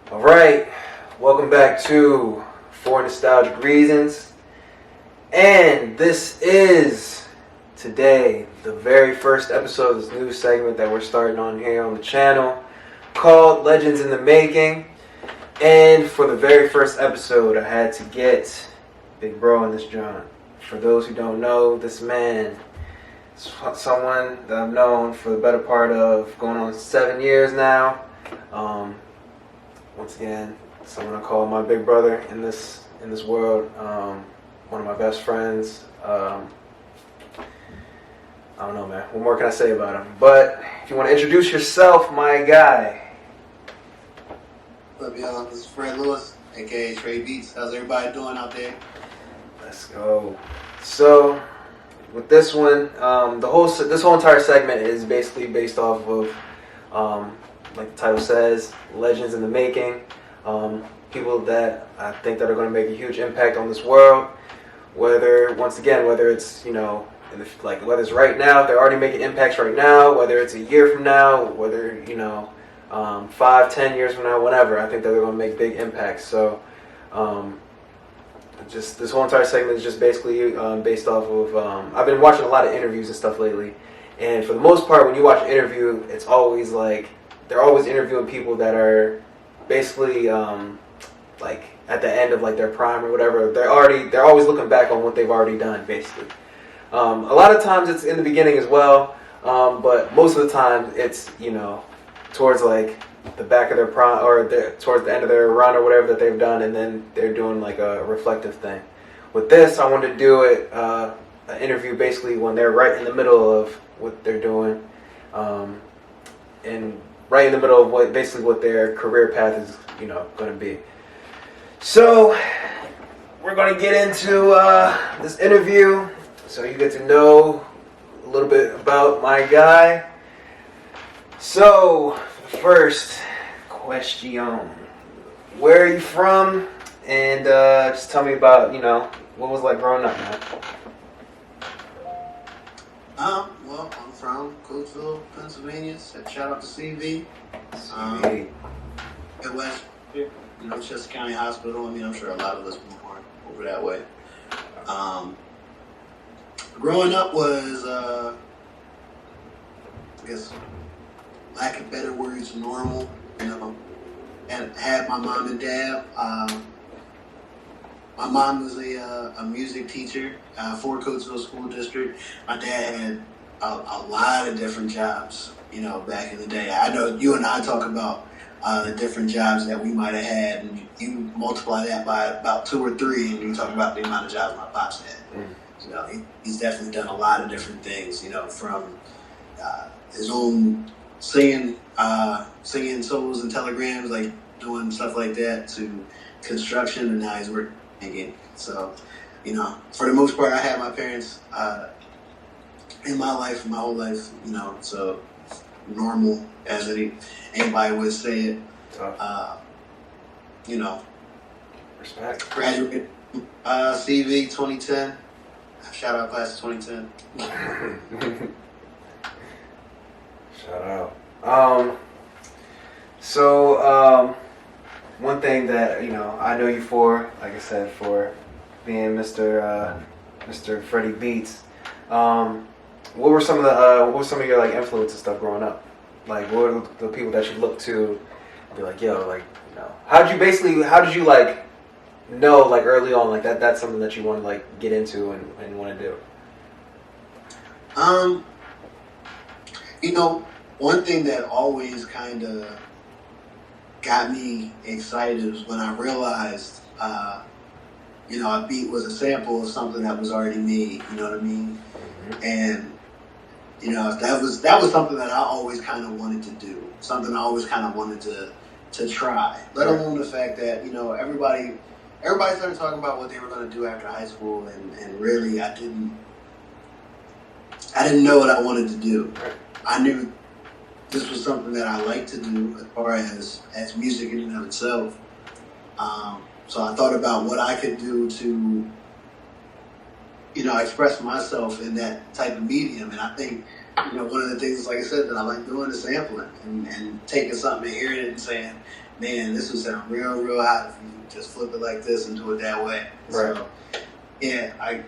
All right, welcome back to For Nostalgic Reasons, and this is today the very first episode of this new segment that we're starting on here on the channel called Legends in the Making. And for the very first episode, I had to get Big Bro in this joint. For those who don't know, this man is someone that I've known for the better part of going on 7 years now. Once again, someone I call my big brother in this world. One of my best friends. I don't know, man. What more can I say about him? But if you want to introduce yourself, my guy. What's up, y'all? This is Fred Lewis, aka Trey Beats. How's everybody doing out there? Let's go. So, with this one, this whole entire segment is basically based off of, like the title says, Legends in the Making. People that I think that are going to make a huge impact on this world. Whether it's whether it's right now, they're already making impacts right now. Whether it's a year from now, whether 5-10 years from now, whatever. I think that they're going to make big impacts. So, just this whole entire segment is just basically based off of. I've been watching a lot of interviews and stuff lately, and for the most part, when you watch an interview, it's always like they're always interviewing people that are basically like at the end of like their prime or whatever. They're always looking back on what they've already done, basically. A lot of times it's in the beginning as well, but most of the time it's towards like the back of their prime or towards the end of their run or whatever that they've done, and then they're doing like a reflective thing. With this, I wanted to do it an interview basically when they're right in the middle of what they're doing, and right in the middle of what their career path is going to be. So we're going to get into this interview so you get to know a little bit about my guy. So first question, where are you from? And just tell me about what was it like growing up, man. Well, I'm from Coatesville, Pennsylvania. Shout out to CV. It was, Chester County Hospital. I mean, I'm sure a lot of us were born over that way. Growing up was, I guess, lack of better words, normal. And had my mom and dad. My mom was a music teacher for Coatesville School District. My dad had a lot of different jobs, back in the day. I know you and I talk about the different jobs that we might have had, and you multiply that by about 2 or 3, and you talk about the amount of jobs my pops had. He's definitely done a lot of different things, from his own singing solos and telegrams, like doing stuff like that, to construction, and now he's working again. So, for the most part, I had my parents in my life, my whole life, so normal as anybody would say it. Respect. Graduated CV 2010. Shout out class of 2010. Shout out. So one thing that I know you for, like I said, for being Mr. Freddie Beats. What were some of your like influences and stuff growing up? Like, what were the people that you look to? Be like, how did you like know like early on like that's something that you want to like get into and want to do? One thing that always kind of got me excited was when I realized, a beat was a sample of something that was already made. You know what I mean? Mm-hmm. And that was something that I always kind of wanted to do. Something I always kind of wanted to try. Let alone the fact that everybody started talking about what they were going to do after high school, and really I didn't know what I wanted to do. I knew this was something that I liked to do as far as music in and of itself. So I thought about what I could do to, express myself in that type of medium. And I think, one of the things, like I said, that I like doing is sampling and taking something and hearing it and saying, man, this would sound real hot if you just flip it like this and do it that way. Right. So, yeah, like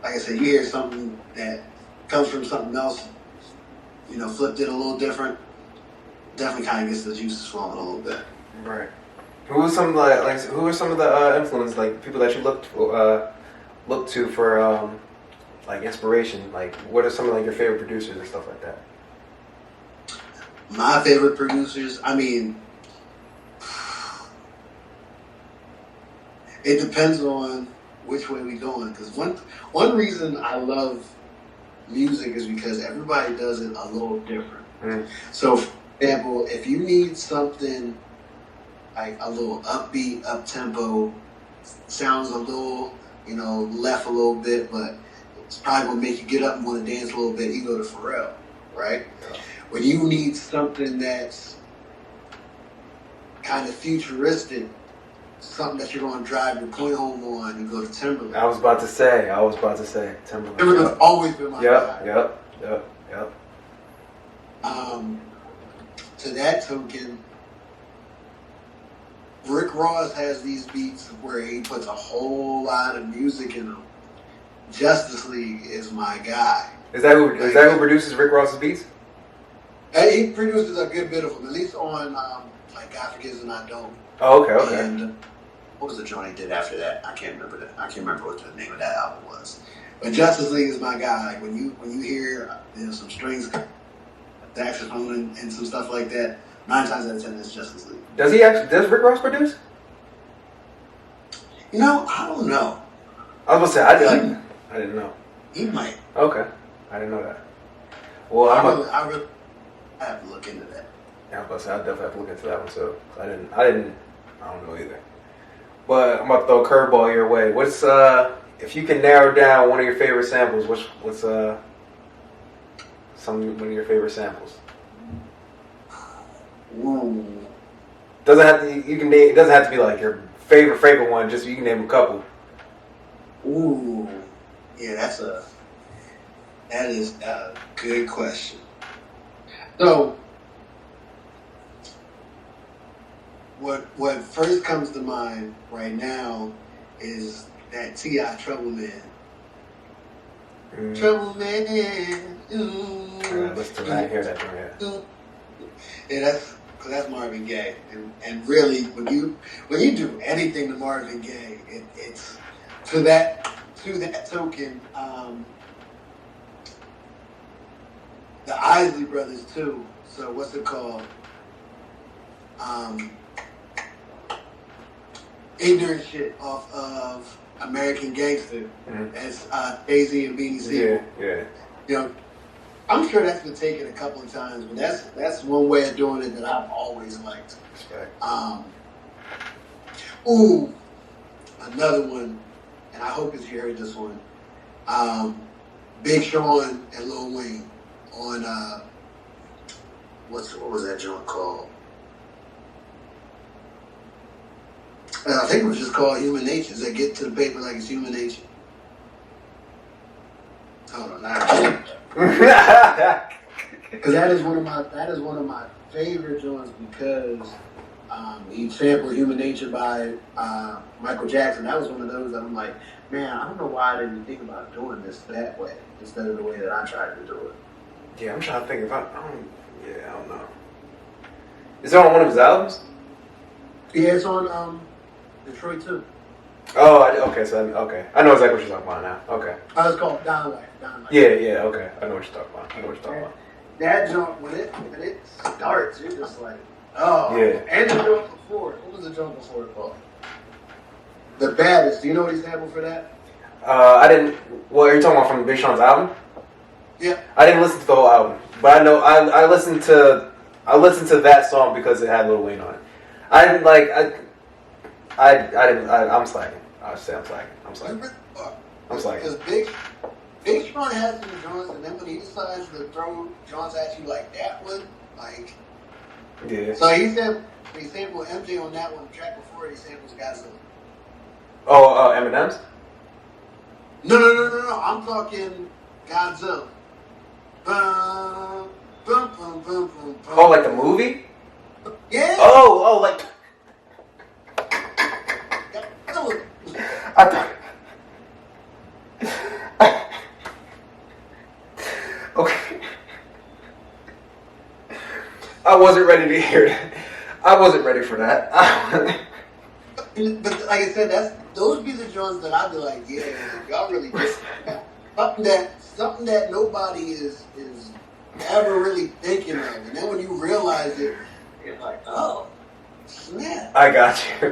I said, you hear something that comes from something else, flipped it a little different, definitely kind of gets the juices flowing a little bit. Right. Who are some who are some of the influences, like people that you look to for like inspiration? Like, what are some of like your favorite producers and stuff like that? My favorite producers, I mean, it depends on which way we going. Because one reason I love music is because everybody does it a little different. Mm. So, for example, if you need something like a little upbeat, up-tempo, sounds a little, left a little bit, but it's probably going to make you get up and want to dance a little bit, you go to Pharrell, right? Yeah. When you need something that's kind of futuristic, something that you're going to drive your point home on, you go to Timberland. I was about to say Timberland. Timberland's always been my guy. Yep. To that token, Rick Ross has these beats where he puts a whole lot of music in them. Justice League is my guy. Is that who produces Rick Ross's beats? He produces a good bit of them, at least on like God Forgives and I Don't. Oh, okay. And what was the joint he did after that? I can't remember what the name of that album was. But Justice League is my guy. Like when you hear some strings, saxophone, and some stuff like that, 9 times out of 10 it's Justice League. Does Rick Ross produce? I don't know. I was gonna say I didn't know. He might. Okay, I didn't know that. Well, I have to look into that. Yeah, I was about to say I definitely have to look into that one. So I don't know either. But I'm about to throw a curveball your way. What's if you can narrow down one of your favorite samples? What's one of your favorite samples? Ooh. It doesn't have to be like your favorite one. Just you can name a couple. Ooh, yeah, that is a good question. So, what first comes to mind right now is that T.I. Trouble Man. Trouble Man. Listen to that. I hear that from here. Yeah, that's Marvin Gaye, and really when you do anything to Marvin Gaye, it's to that token. The Isley Brothers too. So what's it called? Ignorant Shit off of American Gangster. Mm-hmm. That's AZ and Beanie Sigel. Yeah. I'm sure that's been taken a couple of times, but that's one way of doing it that I've always liked. Respect. Another one, and I hope that you heard this one. Big Sean and Lil Wayne on what was that joint called? I think it was just called Human Nature. Does that get to the paper like it's Human Nature? Hold on, now. Because that is one of my favorite joints because he sampled Human Nature by Michael Jackson. That was one of those that I'm like, man, I don't know why I didn't think about doing this that way instead of the way that I tried to do it. Yeah, I'm trying to think I don't know. Is it on one of his albums? Yeah, it's on Detroit too. Oh, okay. I know exactly what you're talking about now. Okay. It's called Down Life. Yeah, okay. I know what you're talking about. That jump, when it starts, you're just like, oh. Yeah. And the jump before. What was the jump before it called? The Baddest. Do you know what he sampled for that? I didn't. Well, are you talking about from Big Sean's album? Yeah. I didn't listen to the whole album, but I know I listened to that song because it had Lil Wayne on it. I didn't like. I'm slacking. I'll say I'm slacking. Because Big Sean has some joints, and then when he decides to throw joints at you like that one, like. Yeah. So he sampled MJ on that one. The track before he samples Godzilla. Oh, Eminem's? No. I'm talking Godzilla. Bum, bum, bum, bum, bum, bum. Oh, like the movie? Yeah. Oh, like I thought. Okay. I wasn't ready to hear that. I wasn't ready for that. But like I said, those be the joints that I'd be like, yeah, y'all really get something that nobody is ever really thinking of, and then when you realize it, you're like, oh, snap. I got you.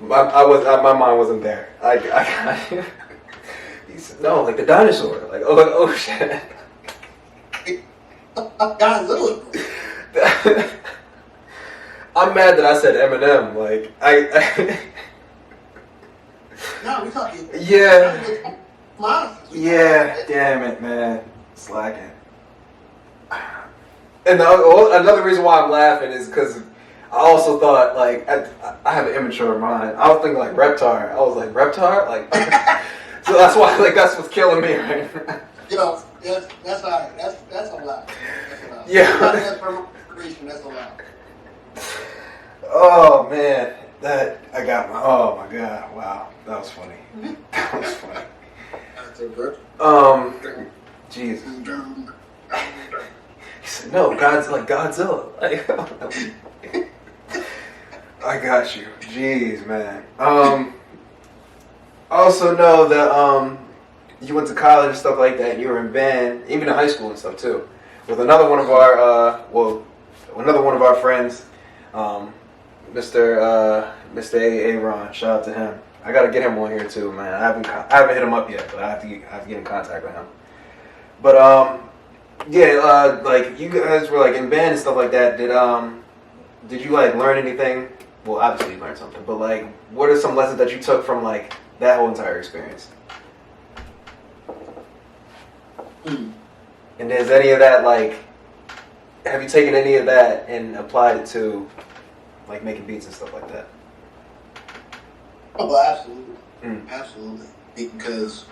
My mind wasn't there. I got you. He said, no, like the dinosaur. Like, oh shit. Godzilla. I'm mad that I said Eminem. Like, No, we're talking. Yeah. Yeah. Damn it, man. Slacking. And another reason why I'm laughing is because I also thought, like, I have an immature mind. I was thinking, like, Reptar. I was like, Reptar? Like, so that's why, like, that's what's killing me right now. Yo, that's all right. That's a lot. Yeah. That's a lot. Oh, man. Oh, my God. Wow. That was funny. That was funny. Jesus. He said, no, God's like Godzilla. Like, I got you. Jeez, man. I also know that you went to college and stuff like that, and you were in band, even in high school and stuff too, with another one of our friends, Mr. Aaron. Shout out to him. I gotta get him on here too, man. I haven't hit him up yet, but I have to get in contact with him. But yeah, like you guys were like in band and stuff like that. Did you like learn anything? Well, obviously you learned something, but like, what are some lessons that you took from like that whole entire experience? And is any of that like, have you taken any of that and applied it to like making beats and stuff like that? Oh, absolutely, absolutely. Because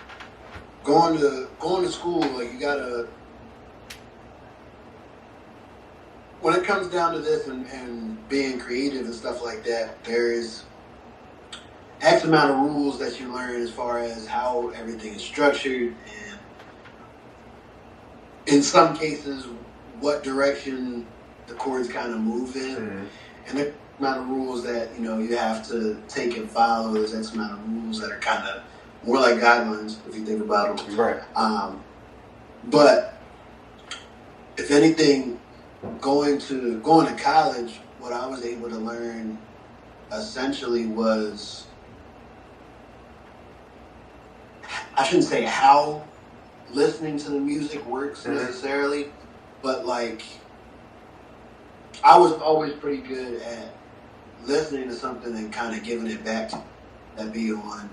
going to school, like you gotta. When it comes down to this and being creative and stuff like that, there is X amount of rules that you learn as far as how everything is structured, and in some cases, what direction the chords kind of move in, and the amount of rules that you have to take and follow. There's X amount of rules that are kind of more like guidelines if you think about them. Right. But if anything, going to college, what I was able to learn essentially was, I shouldn't say how listening to the music works necessarily, but like I was always pretty good at listening to something and kind of giving it back to that, be on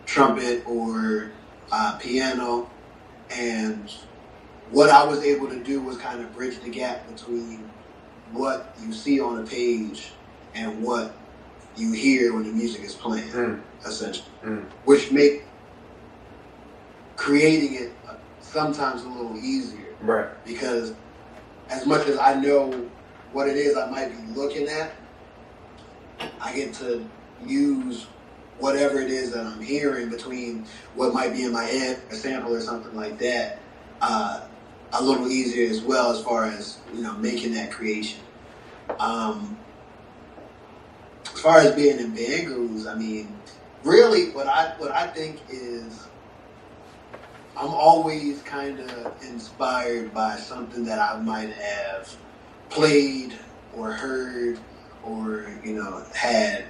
trumpet or piano, and what I was able to do was kind of bridge the gap between what you see on a page and what you hear when the music is playing, essentially, which make creating it sometimes a little easier, right? Because as much as I know what it is I might be looking at, I get to use whatever it is that I'm hearing between what might be in my head, a sample or something like that, a little easier as well, as far as making that creation. As far as being in band groups, I mean, really, what I think is, I'm always kind of inspired by something that I might have played or heard or had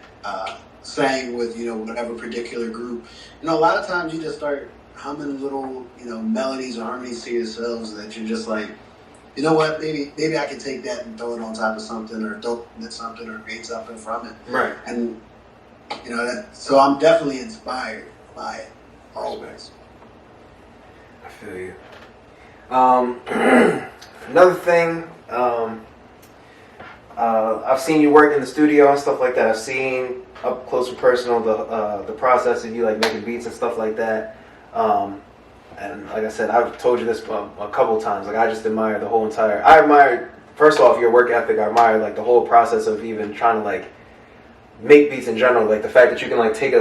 sang with whatever particular group. A lot of times you just start humming little melodies or harmonies to yourselves that you're just like, you know what, maybe I can take that and throw it on top of something, or throw it at something, or create something from it. Right. And so I'm definitely inspired by it always. I feel you. Another thing, I've seen you work in the studio and stuff like that. I've seen up close and personal the process of you like making beats and stuff like that. And like I said, I've told you this a couple times. Like I just admire the whole entire. I admire first off, your work ethic, I admire like the whole process of even trying to like make beats in general. Like the fact that you can like take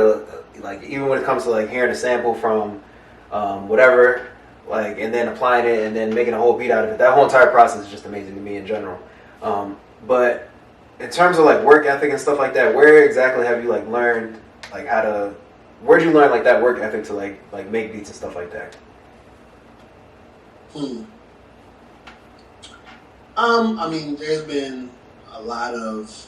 like even when it comes to like hearing a sample from whatever, like, and then applying it and then making a whole beat out of it. That whole entire process is just amazing to me in general. But in terms of like work ethic and stuff like that, where exactly have you like learned like how to? Where'd you learn like that work ethic to like make beats and stuff like that? I mean, there's been a lot of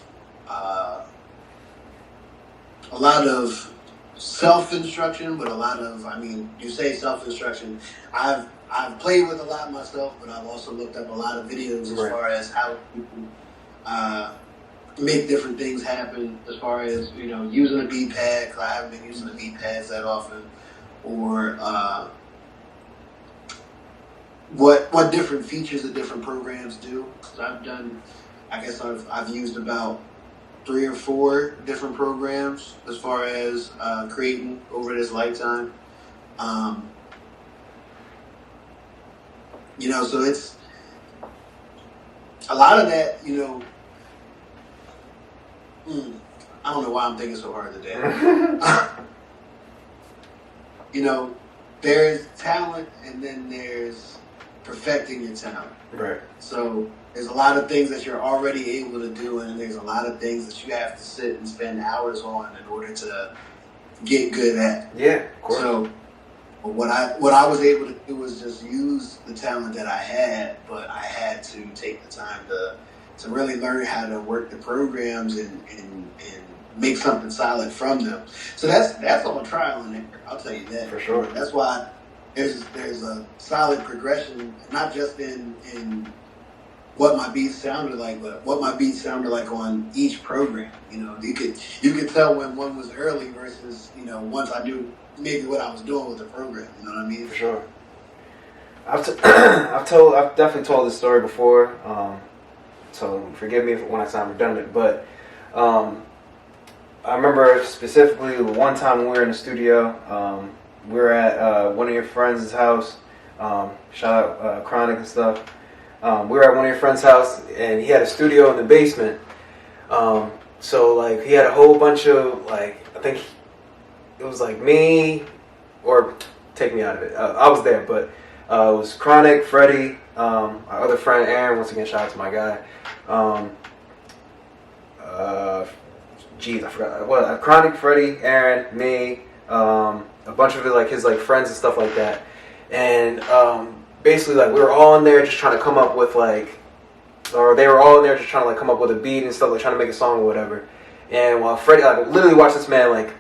self-instruction, but a lot of, I mean, you say self-instruction. I've played with a lot myself, but I've also looked up a lot of videos as far as how people make different things happen, as far as, you know, using a beat pad, 'cause I haven't been using the beat pads that often, or what different features of different programs do. So I've used about 3 or 4 different programs as far as creating over this lifetime. You know, so it's a lot of that, you know. I don't know why I'm thinking so hard today. You know, there's talent and then there's perfecting your talent. Right. So there's a lot of things that you're already able to do, and there's a lot of things that you have to sit and spend hours on in order to get good at. Yeah, of course. So what I was able to do was just use the talent that I had, but I had to take the time to really learn how to work the programs and make something solid from them. So that's all trial and error. I'll tell you that. For sure. That's why there's a solid progression, not just in what my beats sounded like, but what my beats sounded like on each program. You know, you could tell when one was early versus, you know, once I knew maybe what I was doing with the program. You know what I mean? For sure. I've definitely told this story before. So forgive me when I sound redundant, but I remember specifically one time when we were in the studio. We were at one of your friends' house. Shout out Chronic and stuff. We were at one of your friends' house, and he had a studio in the basement. So like he had a whole bunch of like, I think it was like me, or take me out of it. I was there, but it was Chronic, Freddie, our other friend Aaron. Once again, shout out to my guy. I forgot. What? Chronic, Freddie, Aaron, me, a bunch of his friends and stuff like that, and basically like we were all in there just trying to come up with or they were all in there just trying to come up with a beat and stuff, like trying to make a song or whatever. And while Freddie literally watched this man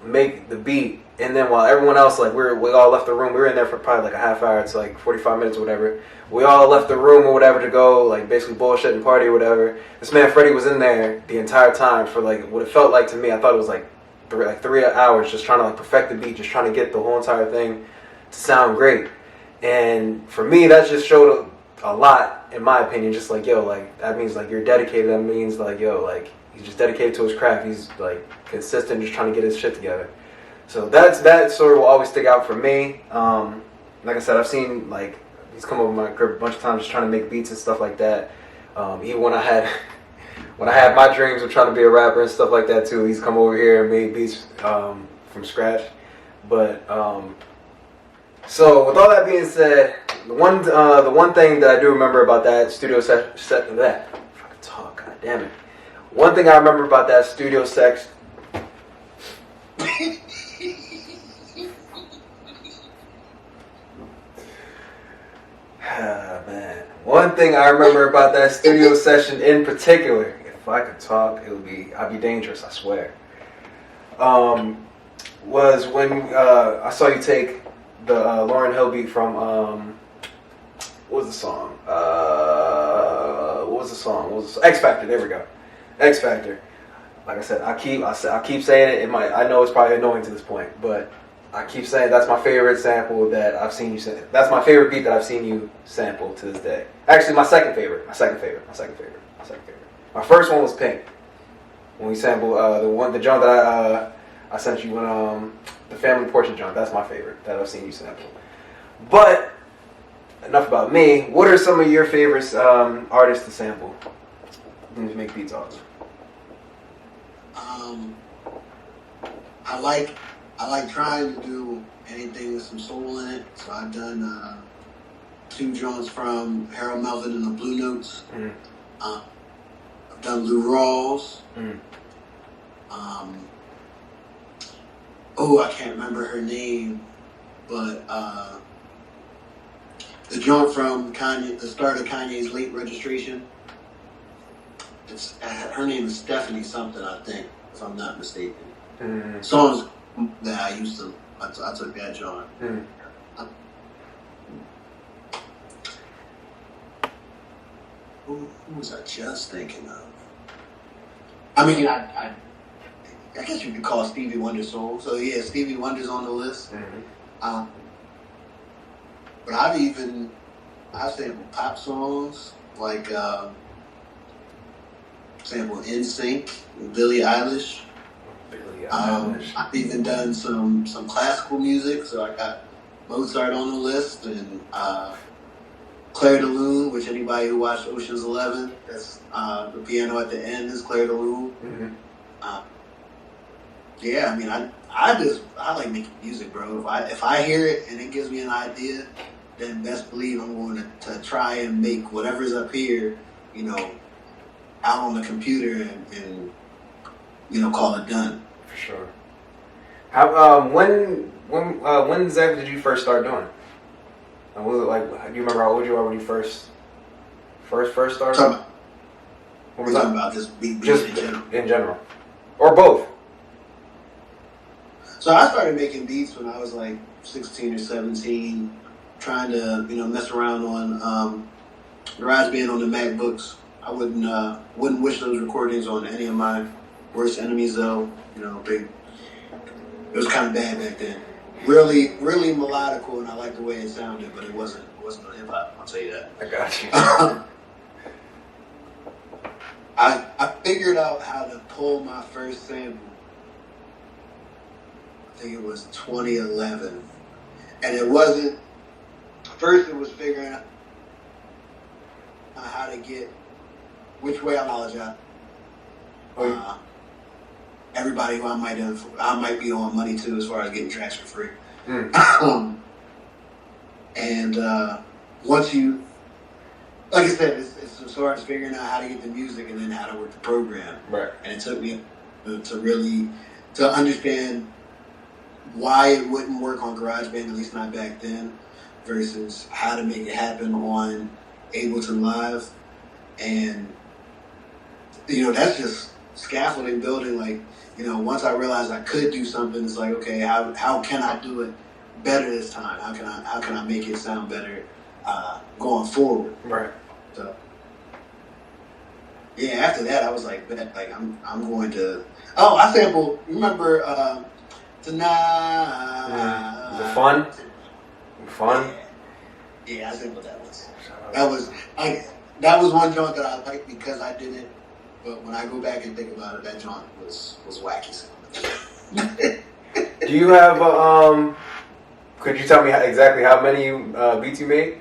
make the beat, and then while everyone else we all left the room, we were in there for probably a half hour to 45 minutes or whatever. We all left the room or whatever to go basically bullshit and party or whatever. This man Freddie was in there the entire time for what it felt like to me. I thought it was 3 hours just trying to perfect the beat, just trying to get the whole entire thing to sound great. And for me, that just showed a lot, in my opinion. Just that means you're dedicated. That means he's just dedicated to his craft. He's consistent, just trying to get his shit together. So that story will always stick out for me. Like I said, I've seen he's come over my crib a bunch of times just trying to make beats and stuff like that. Even when I had my dreams of trying to be a rapper and stuff like that too, he's come over here and made beats from scratch. But so with all that being said, the one thing that I do remember about that studio set that fucking talk, god damn it. One thing I remember about that studio sex. Man. One thing I remember about that studio session in particular, if I could talk, I'd be dangerous, I swear. Was when I saw you take the Lauryn Hill beat from what was the song? X Factor. There we go. X Factor. Like I said, I keep saying it. I know it's probably annoying to this point, but I keep saying that's my favorite sample that I've seen you sample. That's my favorite beat that I've seen you sample to this day. Actually, my second favorite. My first one was Pink. When we sampled the joint that I sent you when the Family Portrait joint. That's my favorite that I've seen you sample. But enough about me. What are some of your favorite artists to sample and to make beats off of? I like trying to do anything with some soul in it. So I've done 2 joints from Harold Melvin and the Blue Notes. Mm. I've done Lou Rawls. Mm. I can't remember her name, but the joint from Kanye, the start of Kanye's Late Registration. Her name is Stephanie something, I think, if I'm not mistaken. Mm. Songs that I took that joint. Mm. Who was I just thinking of? I mean, I guess you could call Stevie Wonder soul. So yeah, Stevie Wonder's on the list. Mm-hmm. But I've sampled pop songs like sampled NSYNC with Billie Eilish. I've even done some classical music, so I got Mozart on the list and Claire de Lune, which anybody who watched Ocean's 11, that's the piano at the end is Claire de Lune. Mm-hmm. Yeah, I mean, I like making music, bro. If I hear it and it gives me an idea, then best believe I'm going to try and make whatever's up here, out on the computer and call it done. For sure. How when exactly did you first start doing it? And was it like? Do you remember how old you were when you first started? We're talking about this beat just in general. In general, or both. So I started making beats when I was like 16 or 17, trying to mess around on GarageBand on the MacBooks. I wouldn't wish those recordings on any of my worst enemies though. It was kind of bad back then. Really, really melodical, and I liked the way it sounded, but it wasn't on hip hop. I'll tell you that. I got you. I figured out how to pull my first sample. I think it was 2011, and it wasn't. First, it was figuring out how to get which way I apologize. Everybody who I might be on money to as far as getting tracks for free. Mm. And once you, like I said, it's as far as figuring out how to get the music and then how to work the program. Right. And it took me to understand why it wouldn't work on GarageBand, at least not back then, versus how to make it happen on Ableton Live. And, that's just scaffolding building. Like, once I realized I could do something, it's like, okay, how can I do it better this time? How can I make it sound better going forward? Right. So, yeah, after that, I was like, I'm going to. Oh, I sampled. Remember Tonight? Is it fun? Fun? Yeah, I sampled that one. That was one joint that I liked because I did it. But when I go back and think about it, that joint was wacky. Do you have could you tell me exactly how many beats you made,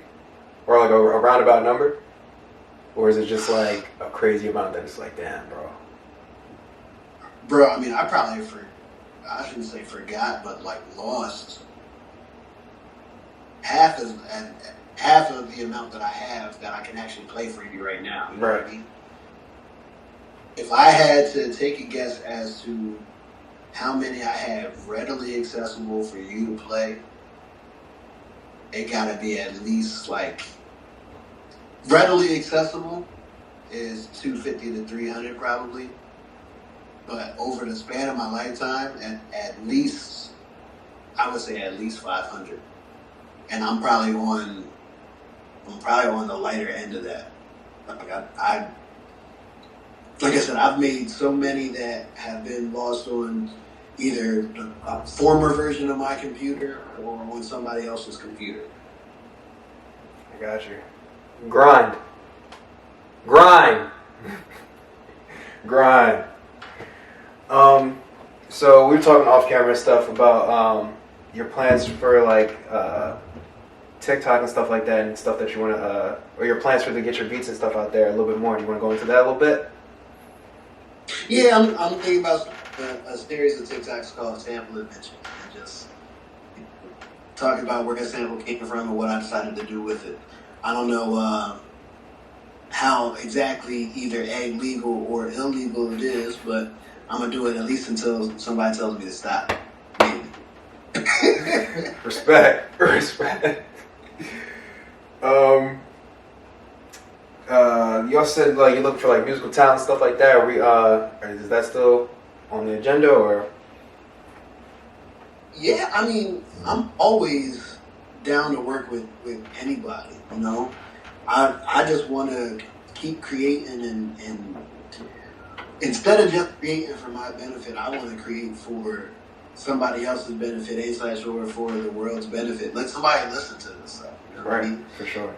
or like a roundabout number, or is it just like a crazy amount that it's like, damn, bro? I mean, I shouldn't say forgot, but like lost half of the amount that I have that I can actually play for you right now. You know what I mean? If I had to take a guess as to how many I have readily accessible for you to play, it gotta be at least like readily accessible is 250 to 300 probably. But over the span of my lifetime, at least, I would say at least 500. And I'm probably on the lighter end of that. Like I said, I've made so many that have been lost on either a former version of my computer or on somebody else's computer. I got you. Grind. So we were talking off camera stuff about your plans for like TikTok and stuff like that, and stuff that you want to, or your plans for to get your beats and stuff out there a little bit more. You want to go into that a little bit? Yeah, I'm thinking about a series of TikToks called Sample Adventure. And just talking about where that sample came from and what I decided to do with it. I don't know how exactly either legal or illegal it is, but I'm going to do it at least until somebody tells me to stop. Maybe. Respect. You also said like you're looking for like musical talent stuff like that. Is that still on the agenda or? Yeah, I mean, I'm always down to work with anybody. You know, I just want to keep creating and instead of just creating for my benefit, I want to create for somebody else's benefit, or for the world's benefit. Let somebody listen to this stuff. You know what I mean? For sure.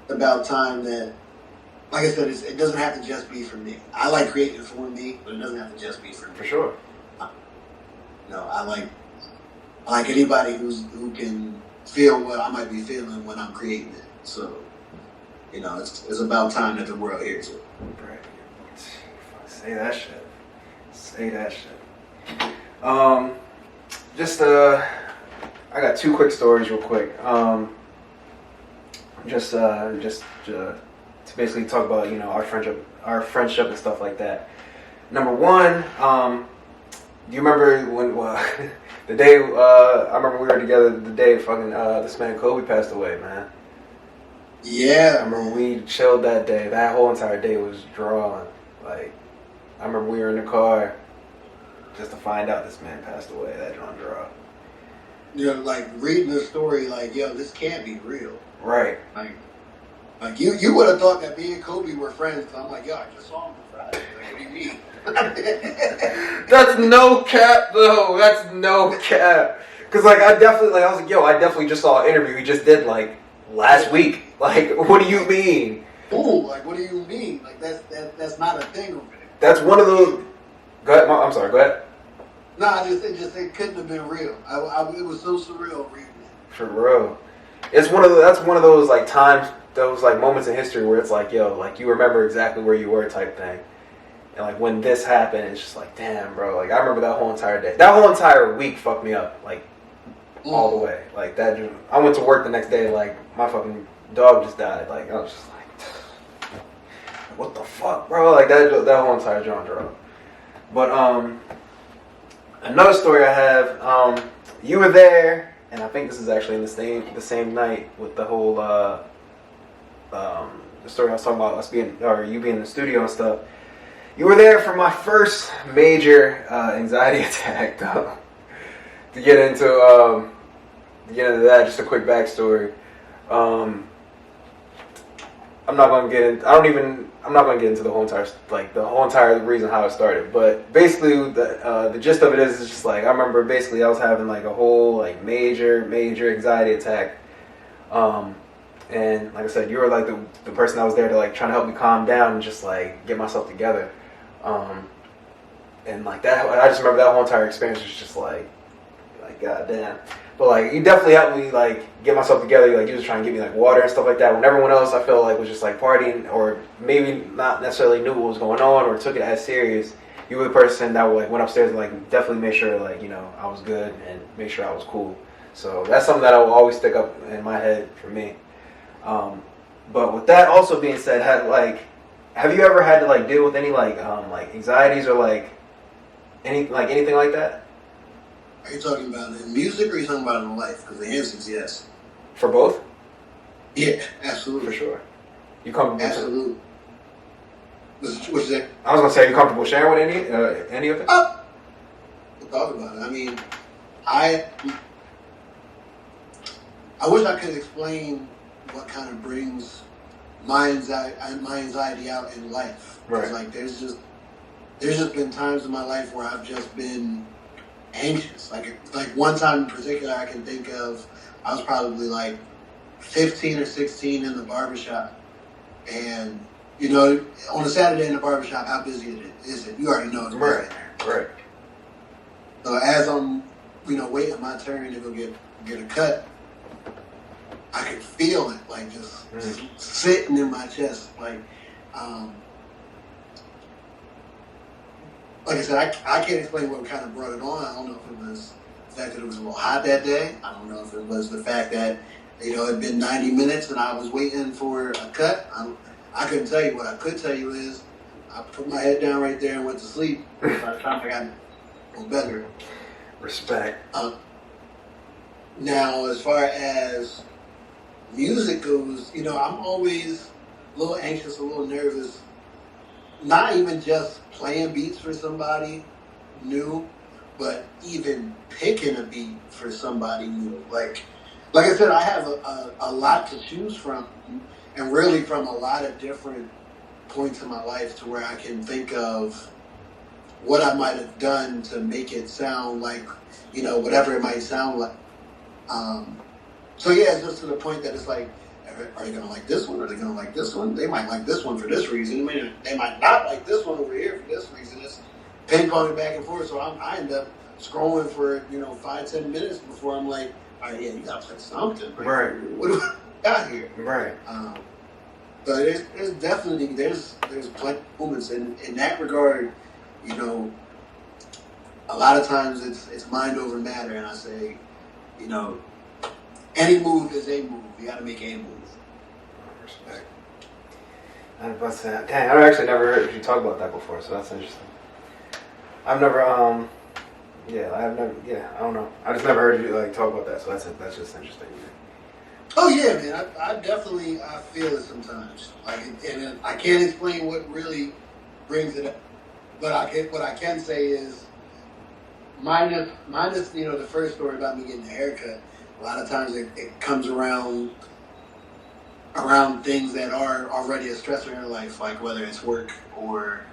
It's about time that, like I said, it doesn't have to just be for me. I like creating for me, but it doesn't have to just be for me. For sure. I like anybody who can feel what I might be feeling when I'm creating it. So, it's about time that the world hears it. Right. Say that shit. I got two quick stories real quick. Just to basically talk about, our friendship and stuff like that. Number one, do you remember when the day I remember we were together the day fucking this man Kobe passed away, man. Yeah. I remember we chilled that day. That whole entire day was drawn. Like, I remember we were in the car just to find out this man passed away. That draw. Like reading the story, like, yo, this can't be real. Right. Like you would have thought that me and Kobe were friends. I'm like, yo, I just saw him on Friday. Like, what do you mean? That's no cap, though. That's no cap. Cause I was like, yo, I definitely just saw an interview he just did like last week. Like, what do you mean? Ooh, like, what do you mean? Like, that's not a thing over there. That's one of those. Go ahead. I'm sorry. Go ahead. No, it couldn't have been real. It was so surreal reading it. For real. That's one of those like times, those like moments in history where it's like, yo, like you remember exactly where you were type thing. And like when this happened, it's just like, damn, bro. Like I remember that whole entire day. That whole entire week fucked me up, like all the way. Like that. I went to work the next day, like my fucking dog just died. Like I was just like, what the fuck, bro? Like that whole entire genre. But another story I have. You were there, and I think this is actually in the same night with the whole the story I was talking about you being in the studio and stuff. You were there for my first major anxiety attack, though. To get into that, just a quick backstory. I'm not gonna get into the whole entire reason how it started. But basically, the gist of it is just like I remember. Basically, I was having like a whole like major anxiety attack. And like I said, you were like the person that was there to like trying to help me calm down and just like get myself together. And like that, I just remember that whole entire experience was just like goddamn. But like you definitely helped me like get myself together. Like you was trying to give me like water and stuff like that. When everyone else I felt like was just like partying or maybe not necessarily knew what was going on or took it as serious. You were the person that like went upstairs and like definitely made sure like I was good and made sure I was cool. So that's something that will always stick up in my head for me. But with that also being said, have you ever had to like deal with any like anxieties or like anything like that? Are you talking about in music or are you talking about in life? Because the answer is yes. For both? Yeah, absolutely. For sure. You comfortable? Absolutely. What you say? I was gonna say, are you comfortable sharing with any of it? We'll talk about it. I mean, I wish I could explain what kind of brings my anxiety out in life. Right. Like there's just been times in my life where I've just been anxious. Like one time in particular I can think of, I was probably like 15 or 16 in the barbershop, and on a Saturday in the barbershop, how busy is it? You already know it's busy in there. Right. So as I'm waiting my turn to go get a cut, feel it, like just sitting in my chest. Like I said, I can't explain what kind of brought it on. I don't know if it was the fact that it was a little hot that day. I don't know if it was the fact that, it had been 90 minutes and I was waiting for a cut. I couldn't tell you. What I could tell you is I put my head down right there and went to sleep. By the time I got a little better. Respect. Now, as far as music goes, I'm always a little anxious, a little nervous. Not even just playing beats for somebody new, but even picking a beat for somebody new. Like I said, I have a lot to choose from, and really from a lot of different points in my life to where I can think of what I might have done to make it sound like, whatever it might sound like. So yeah, it's just to the point that it's like, are they going to like this one? Are they going to like this one? They might like this one for this reason. They might not like this one over here for this reason. It's ping-ponging back and forth. So I end up scrolling for, 5-10 minutes before I'm like, all right, yeah, you got to play something. Right. What do I got here? Right. But there's definitely, there's plenty of moments in that regard, a lot of times it's mind over matter. And I say, any move is a move. You got to make a move. Respect. I was about to say, dang, I've actually never heard you talk about that before, so that's interesting. I don't know. I just never heard you talk about that, so that's just interesting. Oh yeah, man. I definitely feel it sometimes. And I can't explain what really brings it up, but what I can say is, minus the first story about me getting a haircut. A lot of times it comes around things that are already a stressor in your life, like whether it's work or,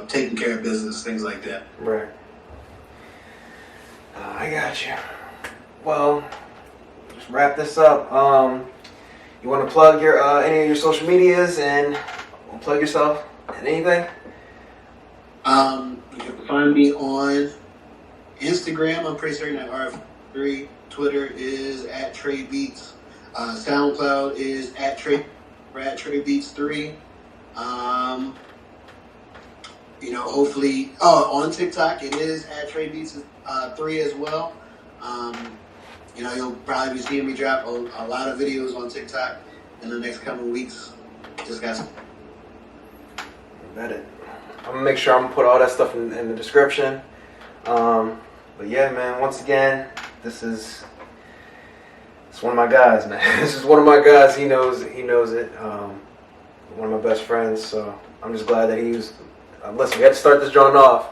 taking care of business, things like that. Right. I got you. Well, let's wrap this up. You want to plug your any of your social medias and plug yourself and anything? You can find me on Instagram. I'm pretty certain at RF3. Twitter is at Trey Beats. SoundCloud is at Trey Beats 3. Hopefully, on TikTok it is at Trey Beats 3 as well. You'll probably be seeing me drop a lot of videos on TikTok in the next couple of weeks. Just got some. Bet it. I'm gonna make sure I'm gonna put all that stuff in the description. But yeah, man. Once again, it's one of my guys, man. This is one of my guys. He knows it. One of my best friends. So I'm just glad that he was. Listen, we had to start this joint off,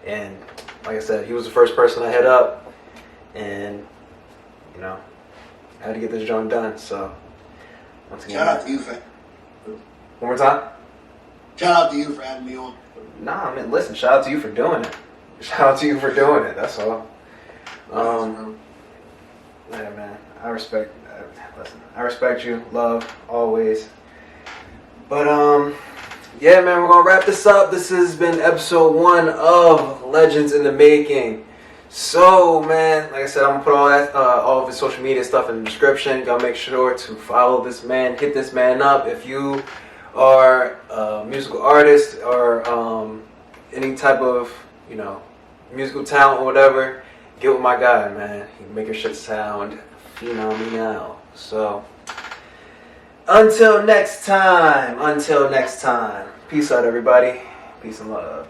and like I said, he was the first person I hit up, and I had to get this joint done. So once again, shout out to you for. One more time. Shout out to you for having me on. Nah, I mean, listen. Shout out to you for doing it. Shout out to you for doing it. That's all. Yeah, man. I respect you. Love, always. But, yeah, man, we're going to wrap this up. This has been episode 1 of Legends in the Making. So, man, like I said, I'm going to put all of his social media stuff in the description. Gotta make sure to follow this man, hit this man up. If you are a musical artist or any type of, musical talent or whatever, get with my guy, man. He can make your shit sound phenomenal. So, until next time. Peace out, everybody. Peace and love.